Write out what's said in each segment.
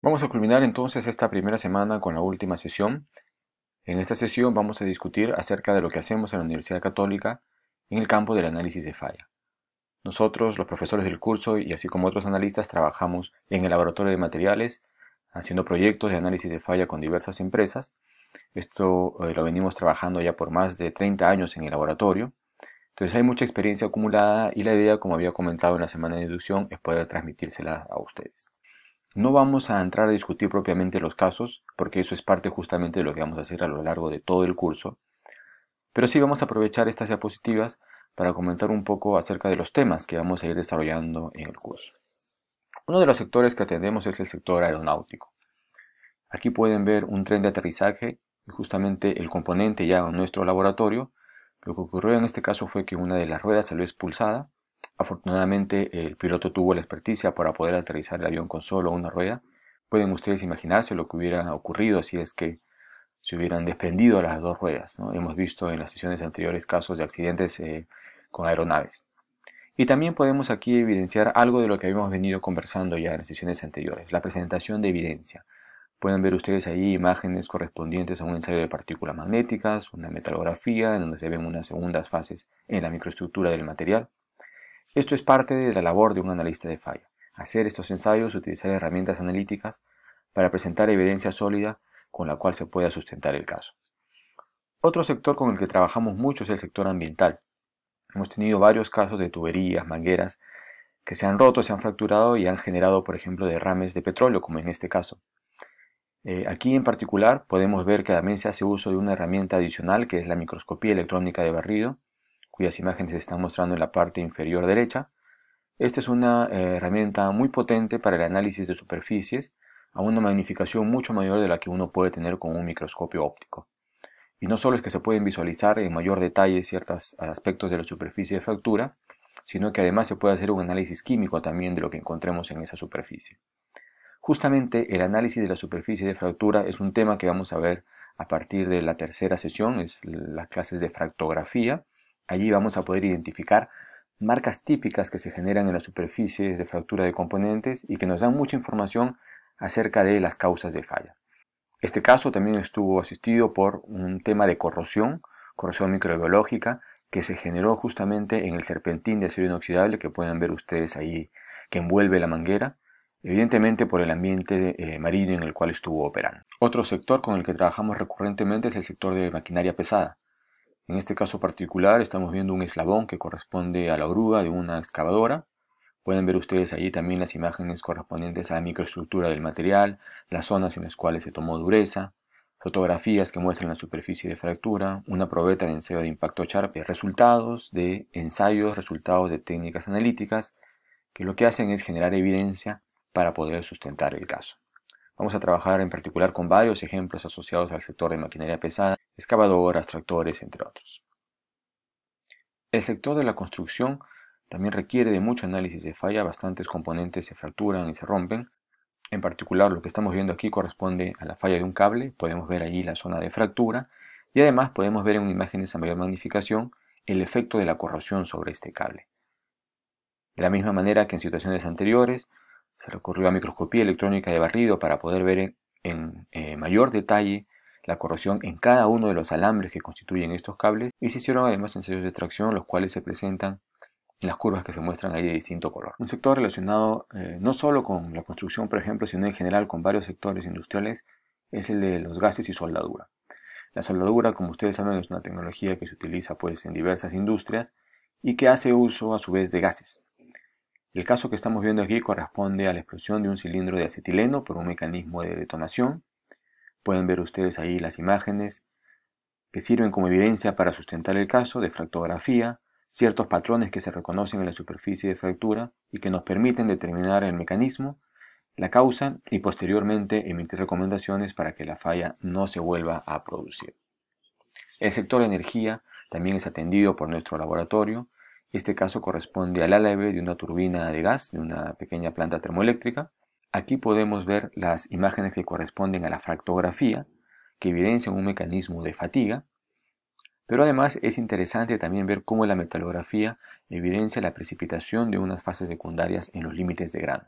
Vamos a culminar entonces esta primera semana con la última sesión. En esta sesión vamos a discutir acerca de lo que hacemos en la Universidad Católica en el campo del análisis de falla. Nosotros, los profesores del curso y así como otros analistas, trabajamos en el laboratorio de materiales, haciendo proyectos de análisis de falla con diversas empresas. Esto lo venimos trabajando ya por más de 30 años en el laboratorio. Entonces hay mucha experiencia acumulada y la idea, como había comentado en la semana de inducción, es poder transmitírsela a ustedes. No vamos a entrar a discutir propiamente los casos, porque eso es parte justamente de lo que vamos a hacer a lo largo de todo el curso, pero sí vamos a aprovechar estas diapositivas para comentar un poco acerca de los temas que vamos a ir desarrollando en el curso. Uno de los sectores que atendemos es el sector aeronáutico. Aquí pueden ver un tren de aterrizaje y justamente el componente ya en nuestro laboratorio. Lo que ocurrió en este caso fue que una de las ruedas salió expulsada. Afortunadamente el piloto tuvo la experticia para poder aterrizar el avión con solo una rueda. Pueden ustedes imaginarse lo que hubiera ocurrido si es que se hubieran desprendido las dos ruedas, ¿no? Hemos visto en las sesiones anteriores casos de accidentes con aeronaves. Y también podemos aquí evidenciar algo de lo que habíamos venido conversando ya en las sesiones anteriores, la presentación de evidencia. Pueden ver ustedes ahí imágenes correspondientes a un ensayo de partículas magnéticas, una metalografía en donde se ven unas segundas fases en la microestructura del material. Esto es parte de la labor de un analista de falla, hacer estos ensayos, utilizar herramientas analíticas para presentar evidencia sólida con la cual se pueda sustentar el caso. Otro sector con el que trabajamos mucho es el sector ambiental. Hemos tenido varios casos de tuberías, mangueras, que se han roto, se han fracturado y han generado, por ejemplo, derrames de petróleo, como en este caso. Aquí en particular podemos ver que también se hace uso de una herramienta adicional que es la microscopía electrónica de barrido, cuyas imágenes se están mostrando en la parte inferior derecha. Esta es una herramienta muy potente para el análisis de superficies a una magnificación mucho mayor de la que uno puede tener con un microscopio óptico. Y no solo es que se pueden visualizar en mayor detalle ciertos aspectos de la superficie de fractura, sino que además se puede hacer un análisis químico también de lo que encontremos en esa superficie. Justamente el análisis de la superficie de fractura es un tema que vamos a ver a partir de la tercera sesión, es las clases de fractografía. Allí vamos a poder identificar marcas típicas que se generan en la superficie de fractura de componentes y que nos dan mucha información acerca de las causas de falla. Este caso también estuvo asistido por un tema de corrosión microbiológica que se generó justamente en el serpentín de acero inoxidable que pueden ver ustedes ahí que envuelve la manguera, evidentemente por el ambiente marino en el cual estuvo operando. Otro sector con el que trabajamos recurrentemente es el sector de maquinaria pesada. En este caso particular estamos viendo un eslabón que corresponde a la oruga de una excavadora. Pueden ver ustedes ahí también las imágenes correspondientes a la microestructura del material, las zonas en las cuales se tomó dureza, fotografías que muestran la superficie de fractura, una probeta de ensayo de impacto Sharp, resultados de ensayos, resultados de técnicas analíticas, que lo que hacen es generar evidencia para poder sustentar el caso. Vamos a trabajar en particular con varios ejemplos asociados al sector de maquinaria pesada, excavadoras, tractores, entre otros. El sector de la construcción también requiere de mucho análisis de falla, bastantes componentes se fracturan y se rompen. En particular, lo que estamos viendo aquí corresponde a la falla de un cable, podemos ver allí la zona de fractura y además podemos ver en imágenes a mayor magnificación el efecto de la corrosión sobre este cable. De la misma manera que en situaciones anteriores, se recurrió a microscopía electrónica de barrido para poder ver en mayor detalle la corrosión en cada uno de los alambres que constituyen estos cables y se hicieron además ensayos de tracción, los cuales se presentan en las curvas que se muestran ahí de distinto color. Un sector relacionado no solo con la construcción, por ejemplo, sino en general con varios sectores industriales es el de los gases y soldadura. La soldadura, como ustedes saben, es una tecnología que se utiliza pues en diversas industrias y que hace uso a su vez de gases. El caso que estamos viendo aquí corresponde a la explosión de un cilindro de acetileno por un mecanismo de detonación. Pueden ver ustedes ahí las imágenes que sirven como evidencia para sustentar el caso de fractografía, ciertos patrones que se reconocen en la superficie de fractura y que nos permiten determinar el mecanismo, la causa y posteriormente emitir recomendaciones para que la falla no se vuelva a producir. El sector de energía también es atendido por nuestro laboratorio. Este caso corresponde al álabe de una turbina de gas, de una pequeña planta termoeléctrica. Aquí podemos ver las imágenes que corresponden a la fractografía, que evidencian un mecanismo de fatiga, pero además es interesante también ver cómo la metalografía evidencia la precipitación de unas fases secundarias en los límites de grano.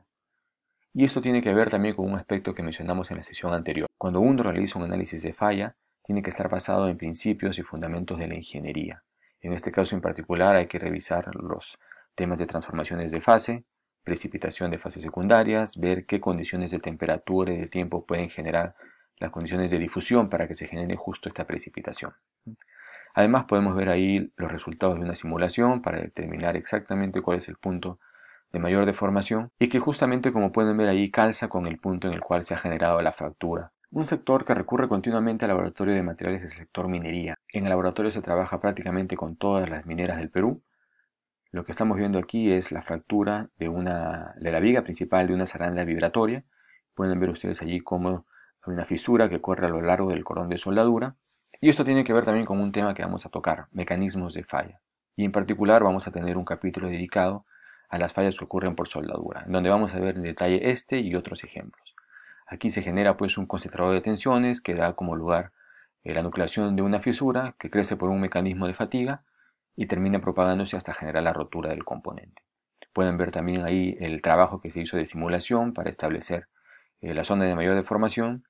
Y esto tiene que ver también con un aspecto que mencionamos en la sesión anterior. Cuando uno realiza un análisis de falla, tiene que estar basado en principios y fundamentos de la ingeniería. En este caso en particular hay que revisar los temas de transformaciones de fase, precipitación de fases secundarias, ver qué condiciones de temperatura y de tiempo pueden generar las condiciones de difusión para que se genere justo esta precipitación. Además podemos ver ahí los resultados de una simulación para determinar exactamente cuál es el punto de mayor deformación y que justamente, como pueden ver ahí, calza con el punto en el cual se ha generado la fractura. Un sector que recurre continuamente al laboratorio de materiales es el sector minería. En el laboratorio se trabaja prácticamente con todas las mineras del Perú. Lo que estamos viendo aquí es la fractura de la viga principal de una zaranda vibratoria. Pueden ver ustedes allí cómo hay una fisura que corre a lo largo del cordón de soldadura. Y esto tiene que ver también con un tema que vamos a tocar, mecanismos de falla. Y en particular vamos a tener un capítulo dedicado a las fallas que ocurren por soldadura, en donde vamos a ver en detalle este y otros ejemplos. Aquí se genera pues un concentrador de tensiones que da como lugar la nucleación de una fisura que crece por un mecanismo de fatiga y termina propagándose hasta generar la rotura del componente. Pueden ver también ahí el trabajo que se hizo de simulación para establecer la zona de mayor deformación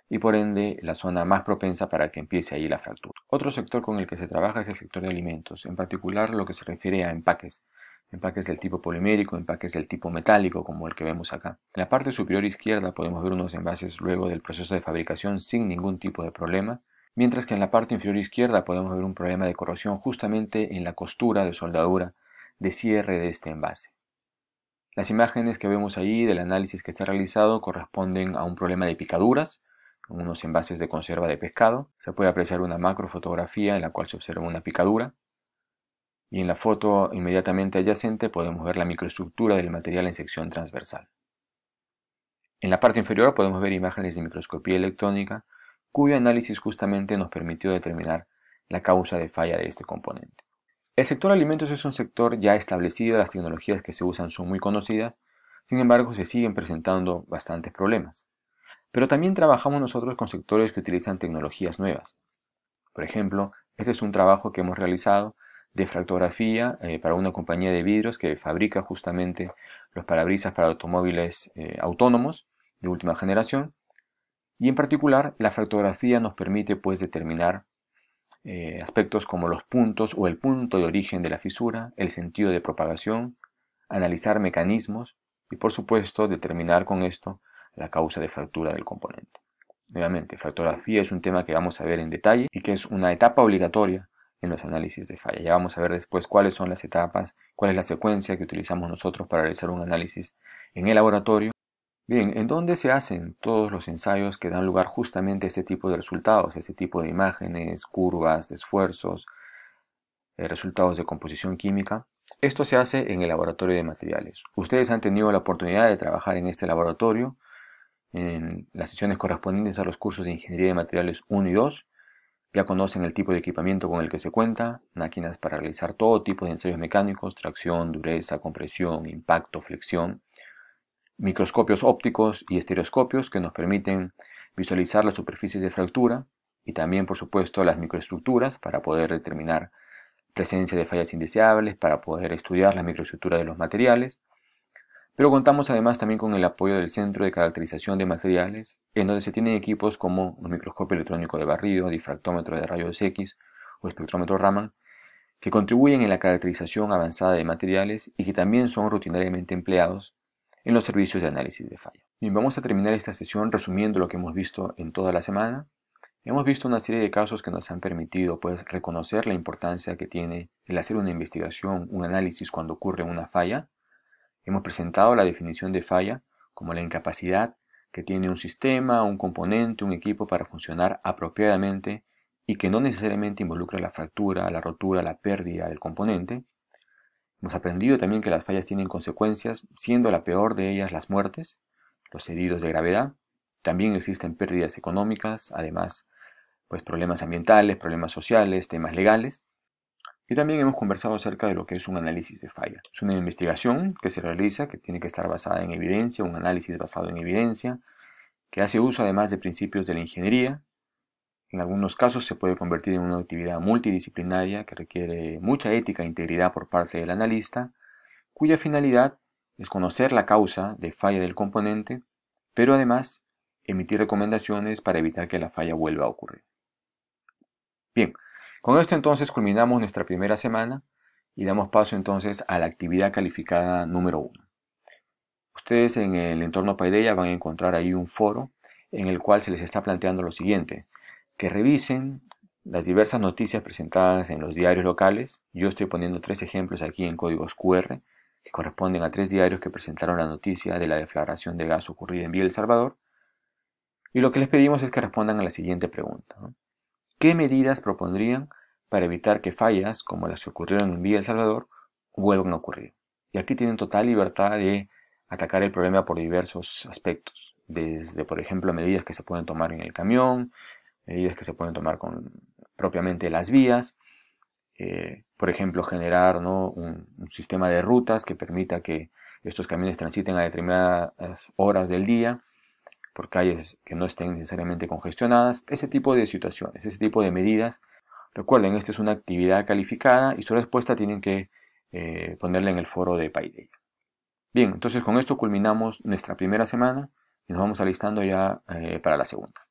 y por ende la zona más propensa para que empiece ahí la fractura. Otro sector con el que se trabaja es el sector de alimentos, en particular lo que se refiere a empaques del tipo polimérico, empaques del tipo metálico, como el que vemos acá. En la parte superior izquierda podemos ver unos envases luego del proceso de fabricación sin ningún tipo de problema, mientras que en la parte inferior izquierda podemos ver un problema de corrosión justamente en la costura de soldadura de cierre de este envase. Las imágenes que vemos ahí del análisis que está realizado corresponden a un problema de picaduras, en unos envases de conserva de pescado. Se puede apreciar una macrofotografía en la cual se observa una picadura. Y en la foto inmediatamente adyacente podemos ver la microestructura del material en sección transversal. En la parte inferior podemos ver imágenes de microscopía electrónica, cuyo análisis justamente nos permitió determinar la causa de falla de este componente. El sector alimentos es un sector ya establecido, las tecnologías que se usan son muy conocidas, sin embargo se siguen presentando bastantes problemas. Pero también trabajamos nosotros con sectores que utilizan tecnologías nuevas. Por ejemplo, este es un trabajo que hemos realizado de fractografía para una compañía de vidrios que fabrica justamente los parabrisas para automóviles autónomos de última generación. Y en particular, la fractografía nos permite pues determinar aspectos como los puntos o el punto de origen de la fisura, el sentido de propagación, analizar mecanismos y por supuesto determinar con esto la causa de fractura del componente. Nuevamente, fractografía es un tema que vamos a ver en detalle y que es una etapa obligatoria en los análisis de falla. Ya vamos a ver después cuáles son las etapas, cuál es la secuencia que utilizamos nosotros para realizar un análisis en el laboratorio. Bien, ¿en dónde se hacen todos los ensayos que dan lugar justamente a este tipo de resultados, este tipo de imágenes, curvas, de esfuerzos, resultados de composición química? Esto se hace en el laboratorio de materiales. Ustedes han tenido la oportunidad de trabajar en este laboratorio en las sesiones correspondientes a los cursos de Ingeniería de Materiales 1 y 2. Ya conocen el tipo de equipamiento con el que se cuenta, máquinas para realizar todo tipo de ensayos mecánicos, tracción, dureza, compresión, impacto, flexión, microscopios ópticos y estereoscopios que nos permiten visualizar las superficies de fractura y también, por supuesto, las microestructuras para poder determinar presencia de fallas indeseables, para poder estudiar la microestructura de los materiales. Pero contamos además también con el apoyo del Centro de Caracterización de Materiales, en donde se tienen equipos como un microscopio electrónico de barrido, difractómetro de rayos X o espectrómetro Raman, que contribuyen en la caracterización avanzada de materiales y que también son rutinariamente empleados en los servicios de análisis de falla. Bien, vamos a terminar esta sesión resumiendo lo que hemos visto en toda la semana. Hemos visto una serie de casos que nos han permitido pues, reconocer la importancia que tiene el hacer una investigación, un análisis cuando ocurre una falla. Hemos presentado la definición de falla como la incapacidad que tiene un sistema, un componente, un equipo para funcionar apropiadamente y que no necesariamente involucra la fractura, la rotura, la pérdida del componente. Hemos aprendido también que las fallas tienen consecuencias, siendo la peor de ellas las muertes, los heridos de gravedad. También existen pérdidas económicas, además pues problemas ambientales, problemas sociales, temas legales. Y también hemos conversado acerca de lo que es un análisis de falla. Es una investigación que se realiza, que tiene que estar basada en evidencia, un análisis basado en evidencia, que hace uso además de principios de la ingeniería. En algunos casos se puede convertir en una actividad multidisciplinaria que requiere mucha ética e integridad por parte del analista, cuya finalidad es conocer la causa de falla del componente, pero además emitir recomendaciones para evitar que la falla vuelva a ocurrir. Bien, con esto entonces culminamos nuestra primera semana y damos paso entonces a la actividad calificada número 1. Ustedes en el entorno Paideia van a encontrar ahí un foro en el cual se les está planteando lo siguiente: que revisen las diversas noticias presentadas en los diarios locales. Yo estoy poniendo 3 ejemplos aquí en códigos QR que corresponden a 3 diarios que presentaron la noticia de la deflagración de gas ocurrida en Villa El Salvador. Y lo que les pedimos es que respondan a la siguiente pregunta, ¿no? ¿Qué medidas propondrían para evitar que fallas como las que ocurrieron en Villa El Salvador vuelvan a ocurrir? Y aquí tienen total libertad de atacar el problema por diversos aspectos, desde, por ejemplo, medidas que se pueden tomar en el camión, medidas que se pueden tomar con propiamente las vías, por ejemplo, generar, ¿no?, un sistema de rutas que permita que estos camiones transiten a determinadas horas del día por calles que no estén necesariamente congestionadas, ese tipo de situaciones, ese tipo de medidas. Recuerden, esta es una actividad calificada y su respuesta tienen que ponerla en el foro de Paideia. Bien, entonces con esto culminamos nuestra primera semana y nos vamos alistando ya para la segunda.